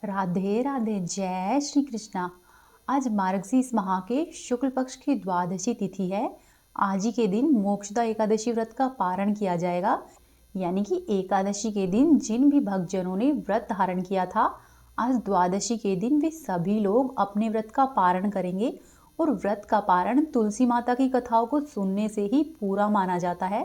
राधे राधे, जय श्री कृष्णा। आज मार्गशीर्ष माह के शुक्ल पक्ष की द्वादशी तिथि है। आज ही के दिन मोक्षदा एकादशी व्रत का पारण किया जाएगा। यानी कि एकादशी के दिन जिन भी भक्तजनों ने व्रत धारण किया था, आज द्वादशी के दिन वे सभी लोग अपने व्रत का पारण करेंगे। और व्रत का पारण तुलसी माता की कथाओं को सुनने से ही पूरा माना जाता है।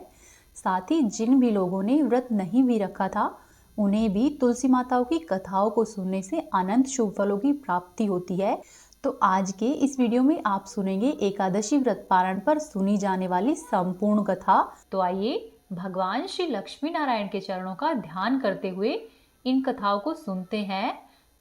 साथ ही जिन भी लोगों ने व्रत नहीं भी रखा था, उन्हें भी तुलसी माताओं की कथाओं को सुनने से अनंत शुभ फलों की प्राप्ति होती है। तो आज के इस वीडियो में आप सुनेंगे एकादशी व्रत पारण पर सुनी जाने वाली संपूर्ण कथा। तो आइए भगवान श्री लक्ष्मी नारायण के चरणों का ध्यान करते हुए इन कथाओं को सुनते हैं।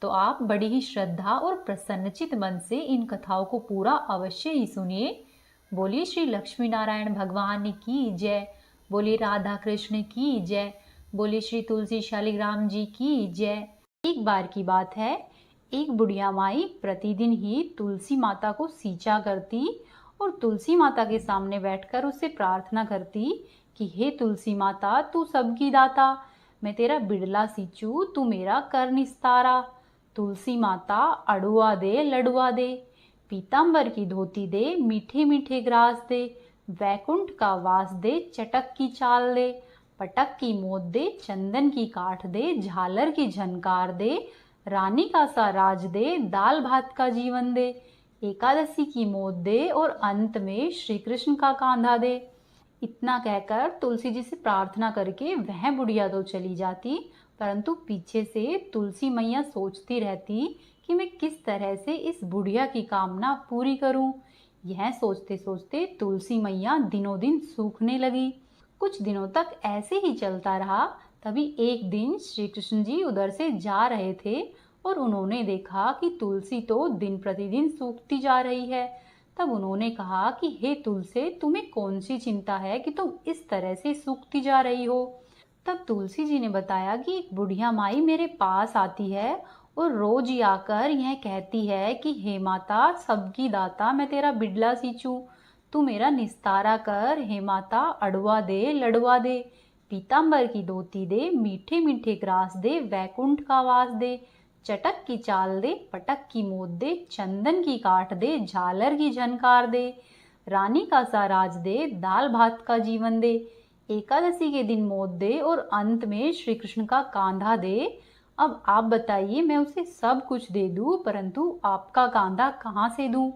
तो आप बड़ी ही श्रद्धा और प्रसन्नचित मन से इन कथाओं को पूरा अवश्य ही सुनिए। बोलिए श्री लक्ष्मी नारायण भगवान की जय। बोलिए राधा कृष्ण की जय। बोलिए श्री तुलसी शालिग्राम जी की जय। एक बार की बात है, एक बुढ़िया माई प्रतिदिन ही तुलसी माता को सींचा करती और तुलसी माता के सामने बैठकर उससे प्रार्थना करती कि हे तुलसी माता, तू सबकी दाता, मैं तेरा बिड़ला सींचू, तू मेरा कर निस्तारा। तुलसी माता अड़ुआ दे लडुआ दे, पीतांबर की धोती दे, मीठे मीठे ग्रास दे, वैकुंठ का वास दे, चटक की चाल दे, पटक की मोद दे, चंदन की काठ दे, झालर की झनकार दे, रानी का सा राज दे, दाल भात का जीवन दे, एकादशी की मोद दे और अंत में श्री कृष्ण का कांधा दे। इतना कहकर तुलसी जी से प्रार्थना करके वह बुढ़िया तो चली जाती, परंतु पीछे से तुलसी मैया सोचती रहती कि मैं किस तरह से इस बुढ़िया की कामना पूरी करूं। यह सोचते सोचते तुलसी मैया दिनों दिन सूखने लगी। कुछ दिनों तक ऐसे ही चलता रहा। तभी एक दिन श्री कृष्ण जी उधर से जा रहे थे और उन्होंने देखा कि तुलसी तो दिन प्रतिदिन सूखती जा रही है। तब उन्होंने कहा कि हे तुलसी, तुम्हें कौन सी चिंता है कि तुम इस तरह से सूखती जा रही हो। तब तुलसी जी ने बताया कि एक बुढ़िया माई मेरे पास आती है और रोज ही आकर यह कहती है कि हे माता, सबकी दाता, मैं तेरा बिड़ला सींचू, तू मेरा निस्तारा कर। हे माता, अड़ुआ दे लडुआ दे, पीतांबर की धोती दे, मीठे मीठे ग्रास दे, वैकुंठ का वास दे, चटक की चाल दे, पटक की मोद दे, चंदन की काठ दे, झालर की झनकार दे, रानी का सा राज दे, दाल भात का जीवन दे, एकादशी के दिन मोद दे और अंत में श्री कृष्ण का कांधा दे। अब आप बताइए, मैं उसे सब कुछ दे दूं, परंतु आपका कांधा कहाँ से दूं।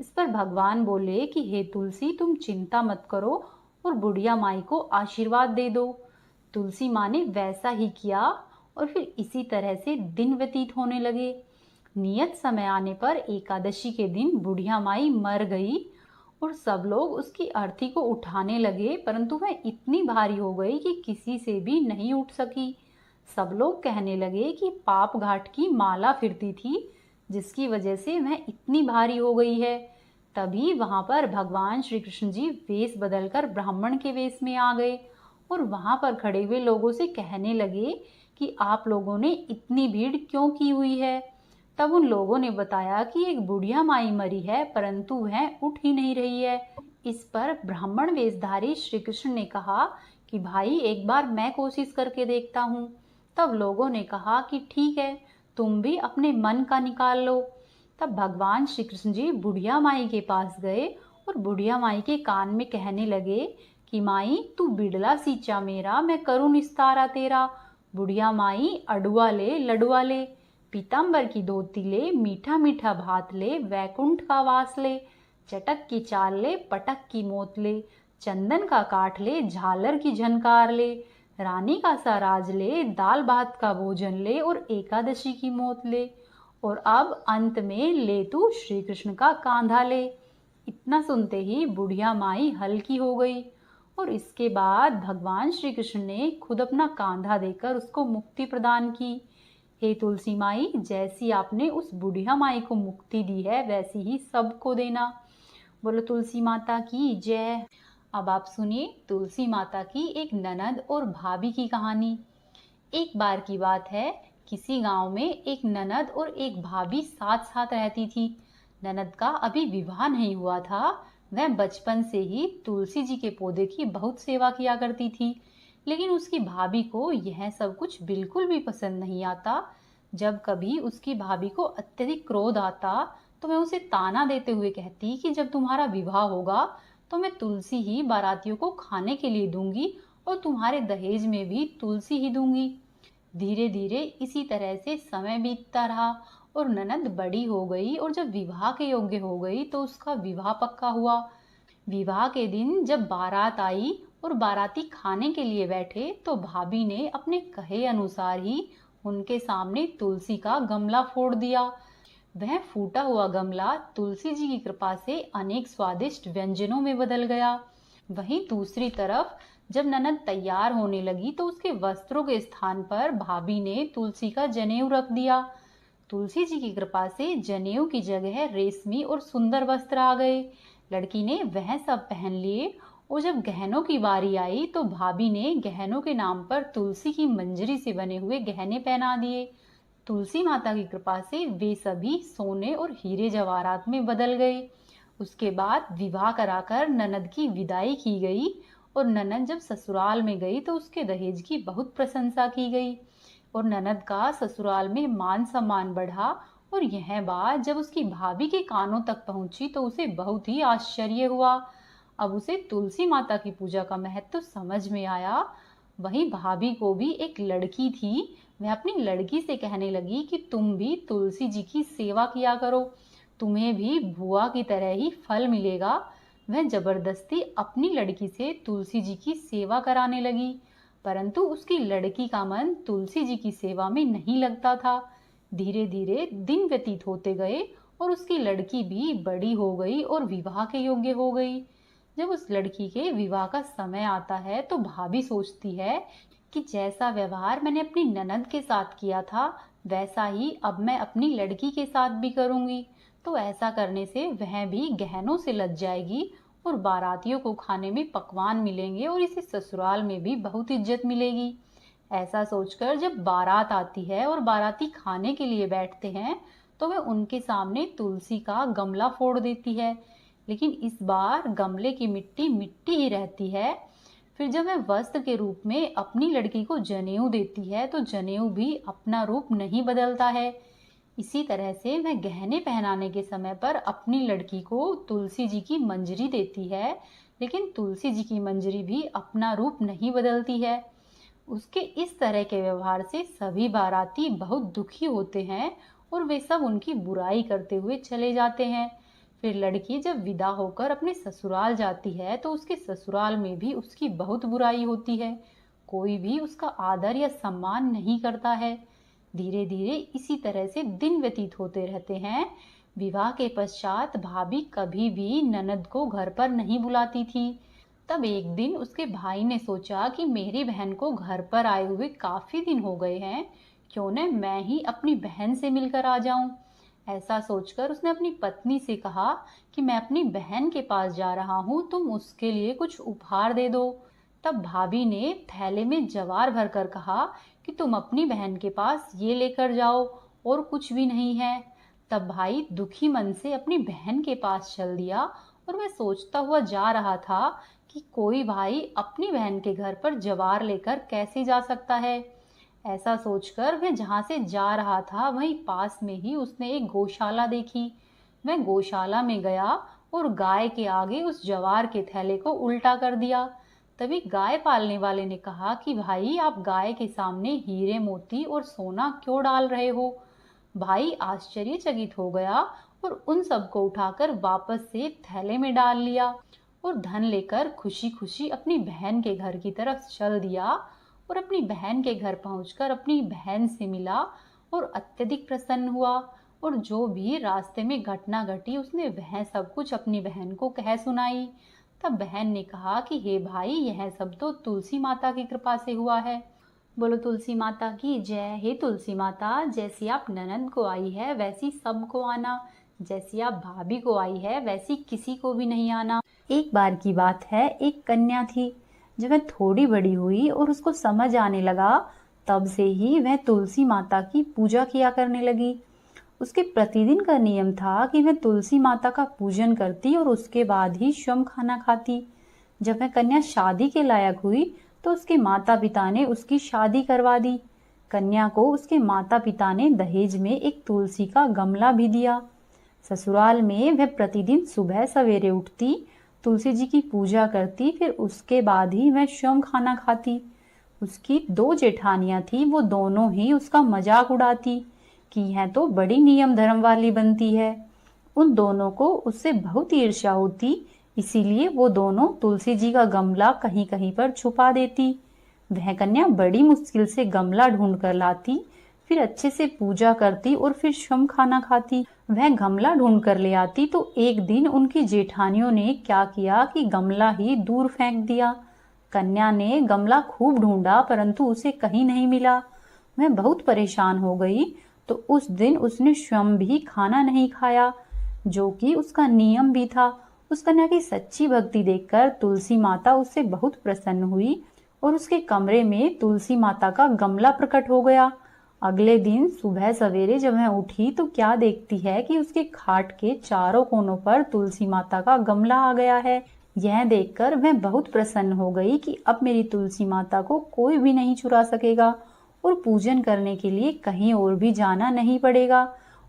इस पर भगवान बोले कि हे तुलसी, तुम चिंता मत करो और बुढ़िया माई को आशीर्वाद दे दो। तुलसी माँ ने वैसा ही किया और फिर इसी तरह से दिन व्यतीत होने लगे। नियत समय आने पर एकादशी के दिन बुढ़िया माई मर गई और सब लोग उसकी अर्थी को उठाने लगे, परंतु वह इतनी भारी हो गई कि किसी से भी नहीं उठ सकी। सब लोग कहने लगे कि पाप घाट की माला फिरती थी, जिसकी वजह से वह इतनी भारी हो गई है। तभी वहां पर भगवान श्री कृष्ण जी वेश बदलकर ब्राह्मण के वेश में आ गए और वहां पर खड़े हुए लोगों से कहने लगे कि आप लोगों ने इतनी भीड़ क्यों की हुई है। तब उन लोगों ने बताया कि एक बुढ़िया माई मरी है, परंतु वह उठ ही नहीं रही है। इस पर ब्राह्मण वेशधारी श्री कृष्ण ने कहा कि भाई, एक बार मैं कोशिश करके देखता हूँ। तब लोगों ने कहा कि ठीक है, तुम भी अपने मन का निकाल लो। तब भगवान श्री कृष्ण जी बुढ़िया माई के पास गए और बुढ़िया माई के कान में कहने लगे कि माई, तू बिड़ला सींचा मेरा, मैं करूँ निस्तारा तेरा। बुढ़िया माई अडुआ ले लडुआ ले, पीतांबर की धोती ले, मीठा मीठा भात ले, वैकुंठ का वास ले, चटक की चाल ले, पटक की मोत ले, चंदन का काठ ले, झालर की झनकार ले, रानी का सा राज ले, दाल भात का भोजन ले और एकादशी की मोत ले, और अब अंत में ले तू श्री कृष्ण का कांधा ले। इतना सुनते ही बुढ़िया माई हल्की हो गई और इसके बाद भगवान श्री कृष्ण ने खुद अपना कांधा देकर उसको मुक्ति प्रदान की। हे तुलसी माई, जैसी आपने उस बुढ़िया माई को मुक्ति दी है, वैसी ही सबको देना। बोलो तुलसी माता की जय। अब आप सुनिए तुलसी माता की एक ननद और भाभी की कहानी। एक बार की बात है, किसी गांव में एक ननद और एक भाभी साथ साथ रहती थी। ननद का अभी विवाह नहीं हुआ था। वह बचपन से ही तुलसी जी के पौधे की बहुत सेवा किया करती थी, लेकिन उसकी भाभी को यह सब कुछ बिल्कुल भी पसंद नहीं आता। जब कभी उसकी भाभी को अत्यधिक क्रोध आता तो वह उसे ताना देते हुए कहती कि जब तुम्हारा विवाह होगा तो मैं तुलसी ही बारातियों को खाने के लिए दूंगी और तुम्हारे दहेज में भी तुलसी ही दूंगी। धीरे धीरे इसी तरह से समय बीतता रहा और ननद बड़ी हो गई और जब विवाह के योग्य हो गई तो उसका विवाह पक्का हुआ। विवाह के दिन जब बारात आई और बाराती खाने के लिए बैठे तो भाभी ने अपने कहे अनुसार ही उनके सामने तुलसी का गमला फोड़ दिया। वह फूटा हुआ गमला तुलसी जी की कृपा से अनेक स्वादिष्ट व्यंजनों में बदल गया। वहीं दूसरी तरफ जब ननद तैयार होने लगी तो उसके वस्त्रों के स्थान पर भाभी ने तुलसी का जनेऊ रख दिया। तुलसी जी की कृपा से जनेऊ की जगह रेशमी और सुंदर वस्त्र आ गए। लड़की ने वह सब पहन लिए और जब गहनों की बारी आई तो भाभी ने गहनों के नाम पर तुलसी की मंजरी से बने हुए गहने पहना दिए। तुलसी माता की कृपा से वे सभी सोने और हीरे जवाहरात में बदल गए। उसके बाद विवाह कराकर ननद की विदाई की गई और ननद जब ससुराल में गई तो उसके दहेज की बहुत प्रशंसा की गई और ननद का ससुराल में मान सम्मान बढ़ा। और यह बात जब उसकी भाभी के कानों तक पहुंची तो उसे बहुत ही आश्चर्य हुआ। अब उसे तुलसी माता की पूजा का महत्व समझ में आया। वहीं भाभी को भी एक लड़की थी। वह अपनी लड़की से कहने लगी कि तुम भी तुलसी जी की सेवा किया करो, तुम्हें भी बुआ की तरह ही फल मिलेगा। वह जबरदस्ती अपनी लड़की से तुलसी जी की सेवा कराने लगी, परंतु उसकी लड़की का मन तुलसी जी की सेवा में नहीं लगता था। धीरे धीरे दिन व्यतीत होते गए और उसकी लड़की भी बड़ी हो गई और विवाह के योग्य हो गई। जब उस लड़की के विवाह का समय आता है तो भाभी सोचती है कि जैसा व्यवहार मैंने अपनी ननद के साथ किया था वैसा ही अब मैं अपनी लड़की के साथ भी करूंगी। तो ऐसा करने से वह भी गहनों से लज जाएगी और बारातियों को खाने में पकवान मिलेंगे और इसे ससुराल में भी बहुत इज्जत मिलेगी। ऐसा सोचकर जब बारात आती है और बाराती खाने के लिए बैठते हैं तो वह उनके सामने तुलसी का गमला फोड़ देती है, लेकिन इस बार गमले की मिट्टी मिट्टी ही रहती है। फिर जब वह वस्त्र के रूप में अपनी लड़की को जनेऊ देती है तो जनेऊ भी अपना रूप नहीं बदलता है। इसी तरह से वह गहने पहनाने के समय पर अपनी लड़की को तुलसी जी की मंजरी देती है, लेकिन तुलसी जी की मंजरी भी अपना रूप नहीं बदलती है। उसके इस तरह के व्यवहार से सभी बाराती बहुत दुखी होते हैं और वे सब उनकी बुराई करते हुए चले जाते हैं। फिर लड़की जब विदा होकर अपने ससुराल जाती है तो उसके ससुराल में भी उसकी बहुत बुराई होती है। कोई भी उसका आदर या सम्मान नहीं करता है। धीरे धीरे इसी तरह से दिन व्यतीत होते रहते हैं। विवाह के पश्चात भाभी कभी भी ननद को घर पर नहीं बुलाती थी। तब एक दिन उसके भाई ने सोचा कि मेरी बहन को घर पर आए हुए काफी दिन हो गए हैं, क्यों न मैं ही अपनी बहन से मिलकर आ जाऊं। ऐसा सोचकर उसने अपनी पत्नी से कहा कि मैं अपनी बहन के पास जा रहा हूं, तुम उसके लिए कुछ उपहार दे दो। तब भाभी ने थैले में जवार भरकर कहा कि तुम अपनी बहन के पास ये लेकर जाओ और कुछ भी नहीं है। तब भाई दुखी मन से अपनी बहन के पास चल दिया और वह सोचता हुआ जा रहा था कि कोई भाई अपनी बहन के घर पर जवार लेकर कैसे जा सकता है। ऐसा सोचकर वह जहां से जा रहा था वहीं पास में ही उसने एक गौशाला देखी। वह गौशाला में गया और गाय के आगे उस जवार के थैले को उल्टा कर दिया। तभी गाय पालने वाले ने कहा कि भाई आप गाय के सामने हीरे मोती और सोना क्यों डाल रहे हो। भाई आश्चर्यचकित हो गया और उन सबको उठाकर वापस से थैले में डाल लिया और धन लेकर खुशी खुशी अपनी बहन के घर की तरफ चल दिया और अपनी बहन के घर पहुंचकर अपनी बहन से मिला और अत्यधिक प्रसन्न हुआ। और जो भी रास्ते में घटना घटी उसने वह सब कुछ अपनी बहन को कह सुनाई। तब बहन ने कहा कि हे भाई, यह सब तो तुलसी माता की कृपा से हुआ है। बोलो तुलसी माता की जय। हे तुलसी माता, जैसी आप ननद को आई है वैसी सबको आना, जैसी आप भाभी को आई है वैसी किसी को भी नहीं आना। एक बार की बात है, एक कन्या थी। जब वह थोड़ी बड़ी हुई और उसको समझ आने लगा तब से ही वह तुलसी माता की पूजा किया करने लगी। उसके प्रतिदिन का नियम था कि वह तुलसी माता का पूजन करती और उसके बाद ही स्वयं खाना खाती। जब वह कन्या शादी के लायक हुई तो उसके माता पिता ने उसकी शादी करवा दी। कन्या को उसके माता पिता ने दहेज में एक तुलसी का गमला भी दिया। ससुराल में वह प्रतिदिन सुबह सवेरे उठती, तुलसी जी की पूजा करती, फिर उसके बाद ही वह स्वयं खाना खाती। उसकी 2 जेठानियां थी, वो दोनों ही उसका मजाक उड़ाती कि यह तो बड़ी नियम धर्म वाली बनती है। उन दोनों को उससे बहुत ईर्ष्या होती, इसीलिए वो दोनों तुलसी जी का गमला कहीं कहीं पर छुपा देती। वह कन्या बड़ी मुश्किल से गमला ढूंढ कर लाती, फिर अच्छे से पूजा करती और फिर स्वयं खाना खाती। वह गमला ढूंढ कर ले आती तो एक दिन उनकी जेठानियों ने क्या किया कि गमला ही दूर फेंक दिया। कन्या ने गमला खूब ढूंढा परंतु उसे कहीं नहीं मिला। वह बहुत परेशान हो गई, तो उस दिन उसने स्वयं भी खाना नहीं खाया, जो कि उसका नियम भी था। उस कन्या की सच्ची भक्ति देखकर तुलसी माता उससे बहुत प्रसन्न हुई और उसके कमरे में तुलसी माता का गमला प्रकट हो गया। अगले दिन सुबह सवेरे जब वह उठी तो क्या देखती है कि उसके खाट के चारों कोनों पर तुलसी माता का गमला आ गया है। यह देखकर वह बहुत प्रसन्न हो गई कि अब मेरी तुलसी माता को कोई भी नहीं चुरा सकेगा और पूजन करने के लिए कहीं और भी जाना नहीं पड़ेगा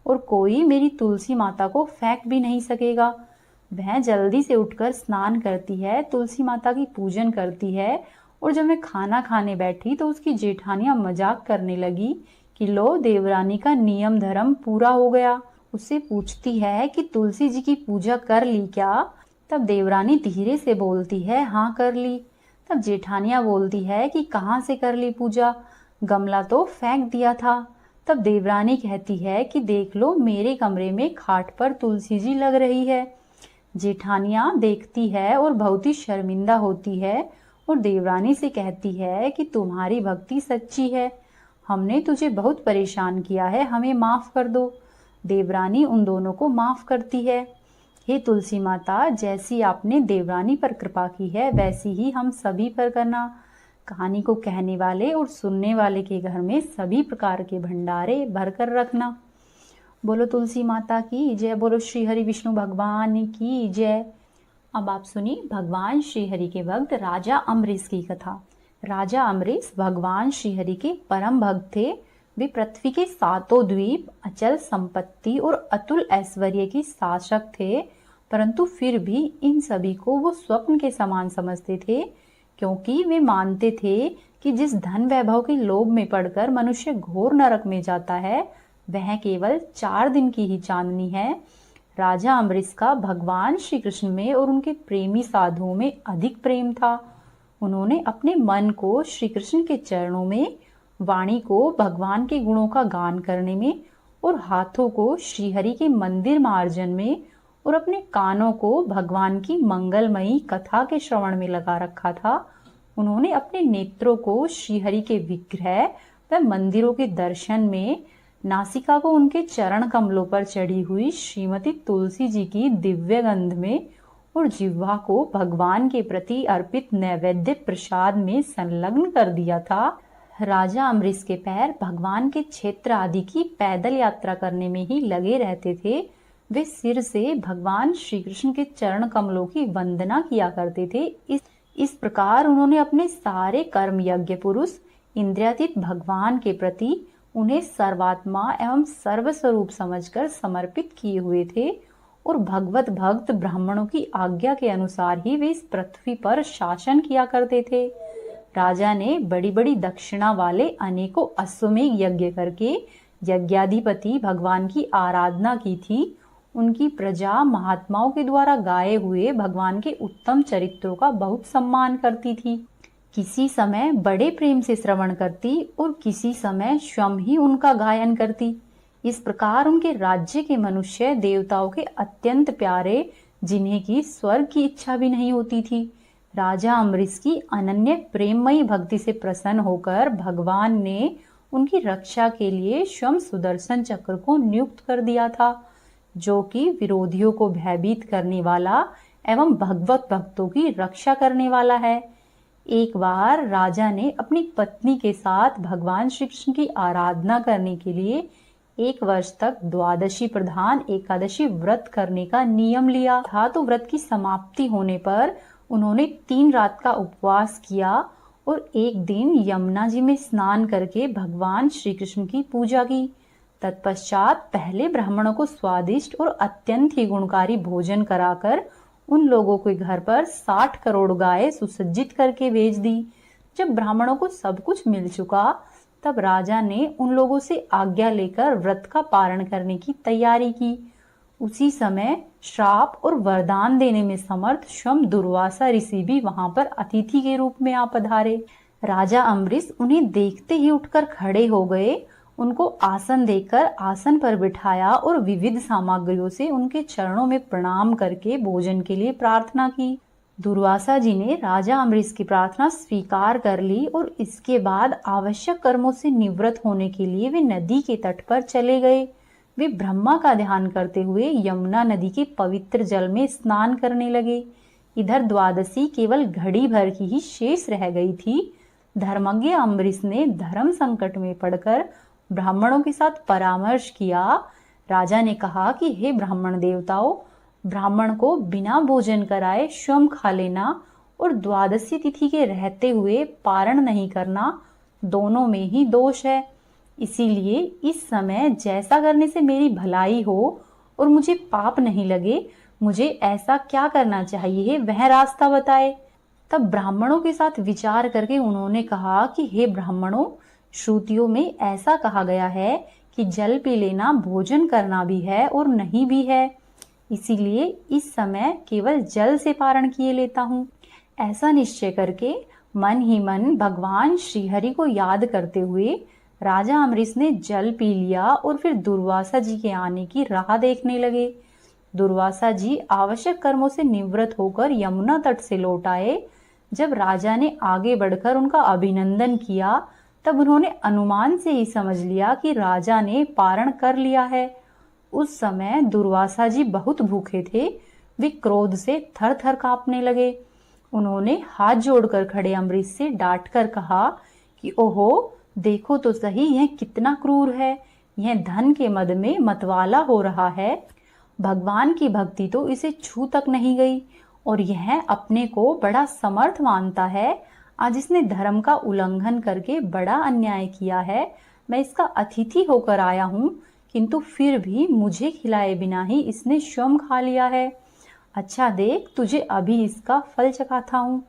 और कोई मेरी तुलसी माता को फेंक भी नहीं सकेगा। वह जल्दी से उठकर स्नान करती है, तुलसी माता की पूजन करती है और जब मैं खाना खाने बैठी तो उसकी जेठानियां मजाक करने लगी कि लो देवरानी का नियम धर्म पूरा हो गया। उससे पूछती है कि तुलसी जी की पूजा कर ली क्या? तब देवरानी धीरे से बोलती है हाँ कर ली। तब जेठानियां बोलती है कि कहाँ से कर ली पूजा, गमला तो फेंक दिया था। तब देवरानी कहती है कि देख लो मेरे कमरे में खाट पर तुलसी जी लग रही है। जेठानियां देखती है और बहुत ही शर्मिंदा होती है और देवरानी से कहती है कि तुम्हारी भक्ति सच्ची है, हमने तुझे बहुत परेशान किया है, हमें माफ कर दो। देवरानी उन दोनों को माफ करती है। हे तुलसी माता, जैसी आपने देवरानी पर कृपा की है वैसी ही हम सभी पर करना। कहानी को कहने वाले और सुनने वाले के घर में सभी प्रकार के भंडारे भरकर रखना। बोलो तुलसी माता की जय, बोलो श्री हरि विष्णु भगवान की जय। अब आप सुनिए भगवान श्री हरि के भक्त राजा अम्बरीश की कथा। राजा अम्बरीश भगवान श्री हरि के परम भक्त थे। वे पृथ्वी के 7 द्वीप, अचल संपत्ति और अतुल ऐश्वर्य की शासक थे, परंतु फिर भी इन सभी को वो स्वप्न के समान समझते थे, क्योंकि वे मानते थे कि जिस धन वैभव के लोभ में पड़कर मनुष्य घोर नरक में जाता है वह केवल 4 दिन की ही चांदनी है। राजा अम्बरीश का भगवान श्री कृष्ण में और उनके प्रेमी साधुओं में अधिक प्रेम था। उन्होंने अपने मन को श्री कृष्ण के चरणों में, वाणी को भगवान के गुणों का गान करने में और हाथों को श्रीहरि के मंदिर मार्जन में और अपने कानों को भगवान की मंगलमयी कथा के श्रवण में लगा रखा था। उन्होंने अपने नेत्रों को श्रीहरि के विग्रह व मंदिरों के दर्शन में, नासिका को उनके चरण कमलों पर चढ़ी हुई श्रीमती तुलसी जी की दिव्य गंध में और जिह्वा को भगवान के प्रति अर्पित नैवेद्य प्रसाद में संलग्न कर दिया था। राजा अम्बरीश के पैर भगवान के क्षेत्र आदि की पैदल यात्रा करने में ही लगे रहते थे। वे सिर से भगवान श्री कृष्ण के चरण कमलों की वंदना किया करते थे। इस प्रकार उन्होंने अपने सारे कर्म यज्ञ पुरुष इंद्रियातीत भगवान के प्रति उन्हें सर्वात्मा एवं सर्वस्वरूप समझकर समर्पित किए हुए थे और भगवत भक्त ब्राह्मणों की आज्ञा के अनुसार ही वे इस पृथ्वी पर शासन किया करते थे। राजा ने बड़ी बड़ी दक्षिणा वाले अनेकों अश्वमेध यज्ञ करके यज्ञाधिपति भगवान की आराधना की थी। उनकी प्रजा महात्माओं के द्वारा गाए हुए भगवान के उत्तम चरित्रों का बहुत सम्मान करती थी। किसी समय बड़े प्रेम से श्रवण करती और किसी समय स्वयं ही उनका गायन करती। इस प्रकार उनके राज्य के मनुष्य देवताओं के अत्यंत प्यारे, जिन्हें की स्वर्ग की इच्छा भी नहीं होती थी। राजा अम्बरीश की अनन्य प्रेममयी भक्ति से प्रसन्न होकर भगवान ने उनकी रक्षा के लिए स्वयं सुदर्शन चक्र को नियुक्त कर दिया था, जो कि विरोधियों को भयभीत करने वाला एवं भगवत भक्तों की रक्षा करने वाला है। एक बार राजा ने अपनी पत्नी के साथ भगवान श्री कृष्ण की आराधना करने के लिए 1 वर्ष तक द्वादशी प्रधान एकादशी व्रत करने का नियम लिया था। तो व्रत की समाप्ति होने पर उन्होंने 3 रात का उपवास किया और एक दिन यमुना जी में स्नान करके भगवान श्री कृष्ण की पूजा की। तत्पश्चात पहले ब्राह्मणों को स्वादिष्ट और अत्यंत ही गुणकारी भोजन कराकर उन लोगों के घर पर 60 करोड़ गाय सुसज्जित करके भेज दी। जब ब्राह्मणों को सब कुछ मिल चुका, तब राजा ने उन लोगों से आज्ञा लेकर व्रत का पारण करने की तैयारी की। उसी समय श्राप और वरदान देने में समर्थ स्वयं दुर्वासा ऋषि भी वहां पर अतिथि के रूप में आ पधारे। राजा अम्बरीश उन्हें देखते ही उठकर खड़े हो गए, उनको आसन देकर आसन पर बिठाया और विविध सामग्रियों से उनके चरणों में प्रणाम करके भोजन के लिए प्रार्थना की। दुर्वासा जी ने राजा अम्बरीश की प्रार्थना स्वीकार कर ली और इसके बाद आवश्यक कर्मों से निवृत्त होने के लिए वे नदी के तट पर चले गए। वे ब्रह्मा का ध्यान करते हुए यमुना नदी के पवित्र जल में स्नान करने लगे। इधर द्वादशी केवल घड़ी भर की ही शेष रह गई थी। धर्मज्ञ अम्बरीश ने धर्म संकट में पड़कर ब्राह्मणों के साथ परामर्श किया। राजा ने कहा कि हे ब्राह्मण देवताओं, ब्राह्मण को बिना भोजन कराए स्वयं खा लेना और द्वादशी तिथि के रहते हुए पारण नहीं करना, दोनों में ही दोष है। इसीलिए इस समय जैसा करने से मेरी भलाई हो और मुझे पाप नहीं लगे, मुझे ऐसा क्या करना चाहिए वह रास्ता बताए। तब ब्राह्मणों के साथ विचार करके उन्होंने कहा कि हे ब्राह्मणों, श्रुतियों में ऐसा कहा गया है कि जल पी लेना भोजन करना भी है और नहीं भी है। इसीलिए इस समय केवल जल से पारण किए लेता हूँ। ऐसा निश्चय करके मन ही मन भगवान श्रीहरि को याद करते हुए राजा अम्बरीश ने जल पी लिया और फिर दुर्वासा जी के आने की राह देखने लगे। दुर्वासा जी आवश्यक कर्मों से निवृत्त होकर यमुना तट से लौट आए। जब राजा ने आगे बढ़कर उनका अभिनंदन किया, तब उन्होंने अनुमान से ही समझ लिया कि राजा ने पारण कर लिया है। उस समय दुर्वासा जी बहुत भूखे थे। वे क्रोध से थर थर कांपने लगे। उन्होंने हाथ जोड़कर खड़े अम्बरीश से डांट कर कहा कि ओहो, देखो तो सही यह कितना क्रूर है। यह धन के मद में मतवाला हो रहा है। भगवान की भक्ति तो इसे छू तक नहीं गई और यह अपने को बड़ा समर्थ मानता है। आज इसने धर्म का उल्लंघन करके बड़ा अन्याय किया है। मैं इसका अतिथि होकर आया हूँ, किंतु फिर भी मुझे खिलाए बिना ही इसने स्वयं खा लिया है। अच्छा देख, तुझे अभी इसका फल चखाता हूँ।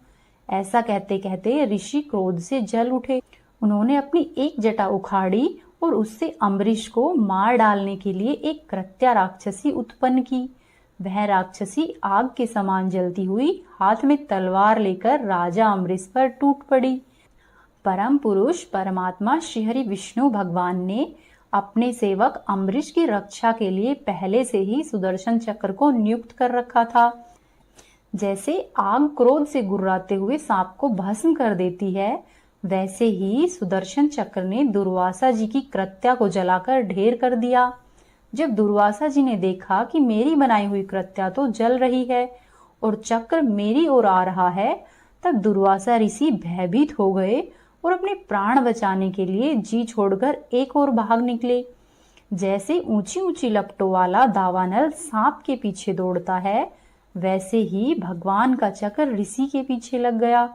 ऐसा कहते कहते ऋषि क्रोध से जल उठे। उन्होंने अपनी एक जटा उखाड़ी और उससे अम्बरीश को मार डालने के लिए एक कृत्या राक्षसी उत्पन्न की। वह राक्षसी आग के समान जलती हुई हाथ में तलवार लेकर राजा अम्बरीश पर टूट पड़ी। परम पुरुष परमात्मा श्रीहरि विष्णु भगवान ने अपने सेवक अम्बरीश की रक्षा के लिए पहले से ही सुदर्शन चक्र को नियुक्त कर रखा था। जैसे आग क्रोध से गुर्राते हुए सांप को भस्म कर देती है, वैसे ही सुदर्शन चक्र ने दुर्वासा जी की कृत्या को जलाकर ढेर कर दिया। जब दुर्वासा जी ने देखा कि मेरी बनाई हुई कृत्या तो जल रही है और चक्र मेरी ओर आ रहा है, तब दुर्वासा ऋषि भयभीत हो गए और अपने प्राण बचाने के लिए जी छोड़कर एक ओर भाग निकले। जैसे ऊंची ऊंची लपटों वाला दावानल सांप के पीछे दौड़ता है, वैसे ही भगवान का चक्र ऋषि के पीछे लग गया।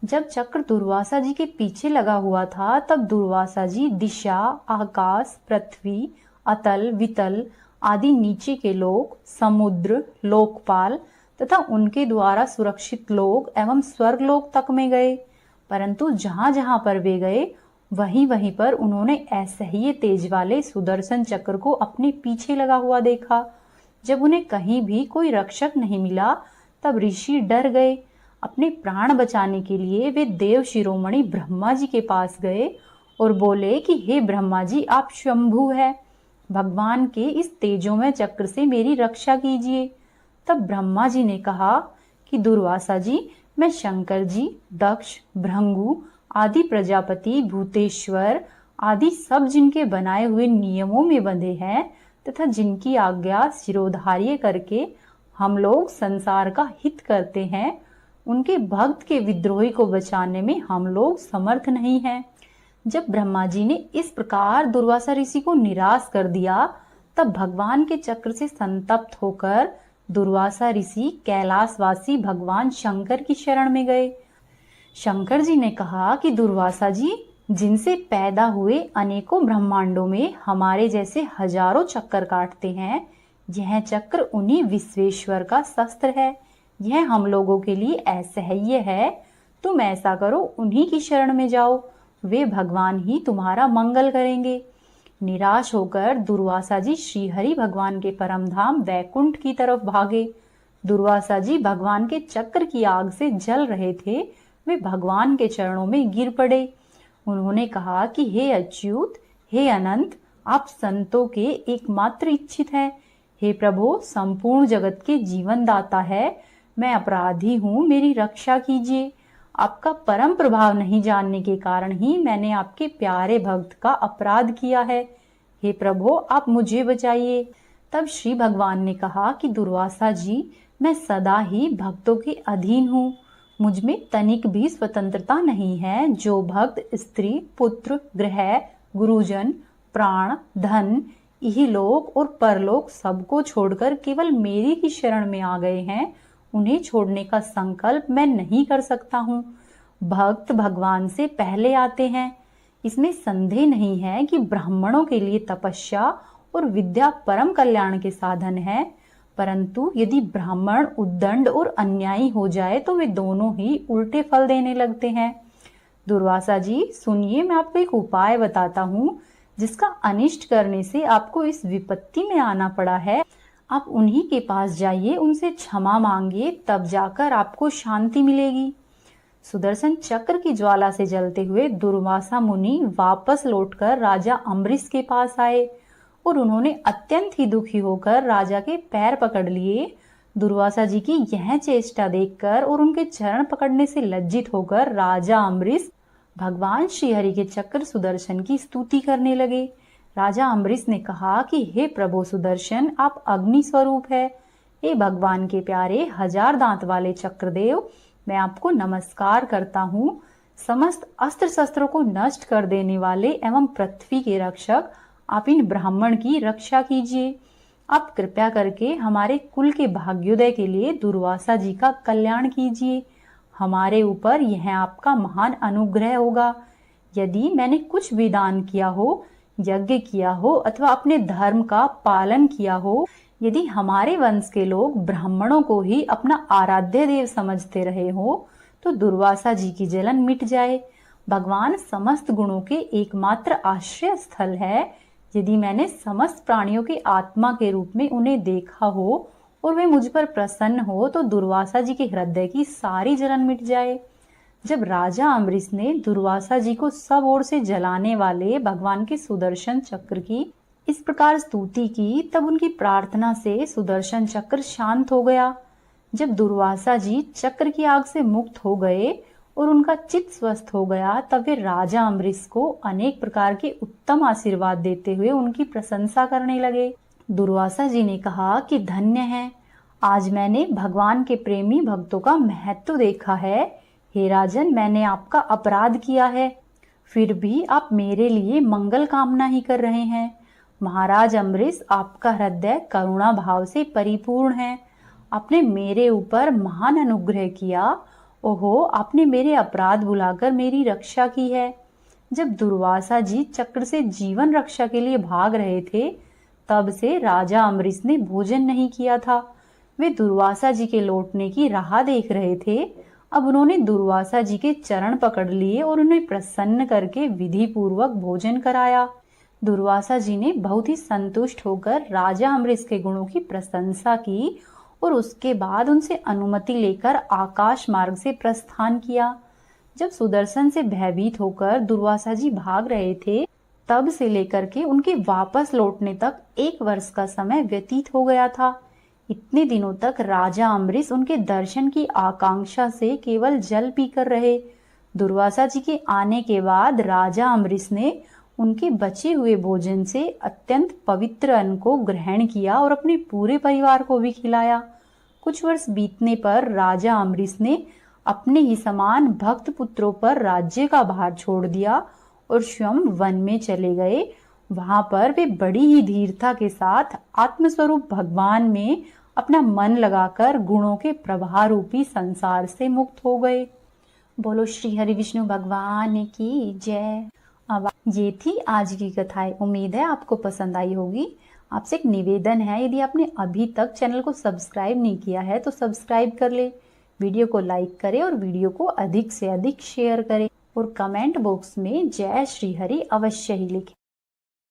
जब चक्र दुर्वासा जी के पीछे लगा हुआ था, तब दुर्वासा जी दिशा, आकाश, पृथ्वी, अतल, वितल आदि नीचे के लोक, समुद्र, लोकपाल तथा उनके द्वारा सुरक्षित लोक एवं स्वर्गलोक तक में गए। परंतु जहां जहां पर वे गए, वहीं वहीं पर उन्होंने ऐसे ही तेज वाले सुदर्शन चक्र को अपने पीछे लगा हुआ देखा। जब उन्हें कहीं भी कोई रक्षक नहीं मिला, तब ऋषि डर गए। अपने प्राण बचाने के लिए वे देव शिरोमणि ब्रह्मा जी के पास गए और बोले कि हे ब्रह्मा जी, आप शंभु है, भगवान के इस तेजोमय चक्र से मेरी रक्षा कीजिए। तब ब्रह्मा जी ने कहा कि दुर्वासा जी, मैं शंकर जी, दक्ष, भृंगु आदि प्रजापति, भूतेश्वर आदि सब जिनके बनाए हुए नियमों में बंधे हैं तथा जिनकी आज्ञा शिरोधार्य करके हम लोग संसार का हित करते हैं, उनके भक्त के विद्रोही को बचाने में हम लोग समर्थ नहीं हैं। जब ब्रह्मा जी ने इस प्रकार दुर्वासा ऋषि को निराश कर दिया, तब भगवान के चक्र से संतप्त होकर दुर्वासा ऋषि कैलाशवासी भगवान शंकर की शरण में गए। शंकर जी ने कहा कि दुर्वासा जी, जिनसे पैदा हुए अनेकों ब्रह्मांडों में हमारे जैसे हजारों चक्कर काटते हैं, यह चक्र उन्हीं विश्वेश्वर का शस्त्र है। यह हम लोगों के लिए असह्य है। तुम ऐसा करो, उन्हीं की शरण में जाओ, वे भगवान ही तुम्हारा मंगल करेंगे। निराश होकर दुर्वासा जी श्रीहरि भगवान के परम धाम वैकुंठ की तरफ भागे। दुर्वासा जी भगवान के चक्र की आग से जल रहे थे। वे भगवान के चरणों में गिर पड़े। उन्होंने कहा कि हे अच्युत, हे अनंत, आप संतों के एकमात्र इच्छित हैं। हे प्रभु, संपूर्ण जगत के जीवन दाता है, मैं अपराधी हूँ, मेरी रक्षा कीजिए। आपका परम प्रभाव नहीं जानने के कारण ही मैंने आपके प्यारे भक्त का अपराध किया है। हे प्रभु, आप मुझे बचाइए। तब श्री भगवान ने कहा कि दुर्वासा जी, मैं सदा ही भक्तों के अधीन हूँ। मुझ में तनिक भी स्वतंत्रता नहीं है। जो भक्त स्त्री, पुत्र, गृह, गुरुजन, प्राण, धन, इहलोक और परलोक सबको छोड़कर केवल मेरी ही शरण में आ गए हैं, उन्हें छोड़ने का संकल्प मैं नहीं कर सकता हूँ। भक्त भगवान से पहले आते हैं। इसमें संदेह नहीं है कि ब्राह्मणों के लिए तपस्या और विद्या परम कल्याण के साधन है, परंतु यदि ब्राह्मण उद्दंड और अन्यायी हो जाए तो वे दोनों ही उल्टे फल देने लगते हैं। दुर्वासा जी सुनिए, मैं आपको एक उपाय बताता हूँ जिसका अनिष्ट करने से आपको इस विपत्ति में आना पड़ा है। आप उन्हीं के पास जाइए, उनसे क्षमा मांगिए, तब जाकर आपको शांति मिलेगी। सुदर्शन चक्र की ज्वाला से जलते हुए दुर्वासा मुनि वापस लौटकर राजा अम्बरीश के पास आए और उन्होंने अत्यंत ही दुखी होकर राजा के पैर पकड़ लिए। दुर्वासा जी की यह चेष्टा देखकर और उनके चरण पकड़ने से लज्जित होकर राजा अम्बरीश भगवान श्रीहरि के चक्र सुदर्शन की स्तुति करने लगे। राजा अम्बरीश ने कहा कि हे प्रभु सुदर्शन, आप अग्नि स्वरूप है। हे भगवान के प्यारे हजार दांत वाले चक्रदेव, मैं आपको नमस्कार करता हूँ। समस्त अस्त्र शस्त्रों को नष्ट कर देने वाले एवं पृथ्वी के रक्षक, आप इन ब्राह्मण की रक्षा कीजिए। आप कृपया करके हमारे कुल के भाग्योदय के लिए दुर्वासा जी का कल्याण कीजिए। हमारे ऊपर यह आपका महान अनुग्रह होगा। यदि मैंने कुछ भी दान किया हो, यज्ञ किया हो अथवा अपने धर्म का पालन किया हो, यदि हमारे वंश के लोग ब्राह्मणों को ही अपना आराध्य देव समझते रहे हो, तो दुर्वासा जी की जलन मिट जाए। भगवान समस्त गुणों के एकमात्र आश्रय स्थल है। यदि मैंने समस्त प्राणियों की आत्मा के रूप में उन्हें देखा हो और वे मुझ पर प्रसन्न हो, तो दुर्वासा जी के हृदय की सारी जलन मिट जाए। जब राजा अम्बरीश ने दुर्वासा जी को सब ओर से जलाने वाले भगवान के सुदर्शन चक्र की इस प्रकार स्तुति की, तब उनकी प्रार्थना से सुदर्शन चक्र शांत हो गया। जब दुर्वासा जी चक्र की आग से मुक्त हो गए और उनका चित्त स्वस्थ हो गया, तब वे राजा अम्बरीश को अनेक प्रकार के उत्तम आशीर्वाद देते हुए उनकी प्रशंसा करने लगे। दुर्वासा जी ने कहा कि धन्य है, आज मैंने भगवान के प्रेमी भक्तों का महत्व देखा है। हे राजन, मैंने आपका अपराध किया है, फिर भी आप मेरे लिए मंगल कामना ही कर रहे हैं। महाराज अम्बरीश, आपका हृदय करुणा भाव से परिपूर्ण है। आपने मेरे ऊपर महान अनुग्रह किया। ओहो, आपने मेरे अपराध भुलाकर मेरी रक्षा की है। जब दुर्वासा जी चक्र से जीवन रक्षा के लिए भाग रहे थे, तब से राजा अम्बरीश ने भोजन नहीं किया था। वे दुर्वासा जी के लौटने की राह देख रहे थे। अब उन्होंने दुर्वासा जी के चरण पकड़ लिए और उन्हें प्रसन्न करके विधि पूर्वक भोजन कराया। दुर्वासा जी ने बहुत ही संतुष्ट होकर राजा अम्बरीश के गुणों की प्रशंसा की और उसके बाद उनसे अनुमति लेकर आकाश मार्ग से प्रस्थान किया। जब सुदर्शन से भयभीत होकर दुर्वासा जी भाग रहे थे, तब से लेकर के उनके वापस लौटने तक 1 वर्ष का समय व्यतीत हो गया था। इतने दिनों तक राजा अम्बरीश उनके दर्शन की आकांक्षा से केवल जल पीकर रहे। दुर्वासा जी के आने के बाद राजा अम्बरीश ने उनके बचे हुए भोजन से अत्यंत पवित्र अन्न को ग्रहण किया और अपने पूरे परिवार को भी खिलाया। कुछ वर्ष बीतने पर राजा अम्बरीश ने अपने ही समान भक्त पुत्रों पर राज्य का भार छोड़ दिया और स्वयं वन में चले गए। वहां पर वे बड़ी ही धीरता के साथ आत्मस्वरूप भगवान में अपना मन लगाकर गुणों के प्रवाह रूपी संसार से मुक्त हो गए। बोलो श्री हरि विष्णु भगवान की जय। अब ये थी आज की कथाएं। उम्मीद है आपको पसंद आई होगी। आपसे एक निवेदन है, यदि आपने अभी तक चैनल को सब्सक्राइब नहीं किया है तो सब्सक्राइब कर ले, वीडियो को लाइक करें और वीडियो को अधिक से अधिक शेयर करें और कमेंट बॉक्स में जय श्री हरि अवश्य ही लिखें।